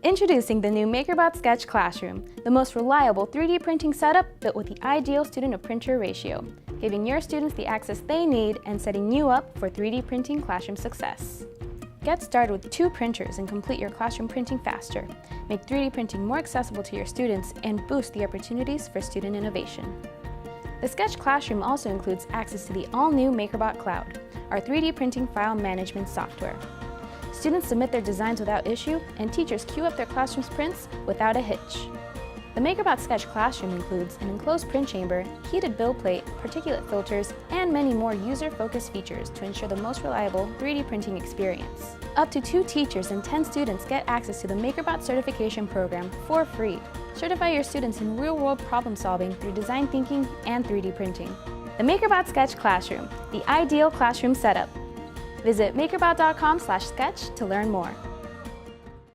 Introducing the new Makerbot SKETCH Classroom, the most reliable 3D printing setup built with the ideal student-to-printer ratio, giving your students the access they need and setting you up for 3D printing classroom success. Get started with 2 printers and complete your classroom printing faster. Make 3D printing more accessible to your students and boost the opportunities for student innovation. The Sketch Classroom also includes access to the all-new Makerbot Cloud, our 3D printing file management software. Students submit their designs without issue, and teachers queue up their classroom's prints without a hitch. The Makerbot SKETCH Classroom includes an enclosed print chamber, heated build plate, particulate filters, and many more user-focused features to ensure the most reliable 3D printing experience. Up to 2 teachers and 10 students get access to the Makerbot certification program for free. Certify your students in real-world problem solving through design thinking and 3D printing. The Makerbot SKETCH Classroom, the ideal classroom setup. Visit makerbot.com/sketch to learn more.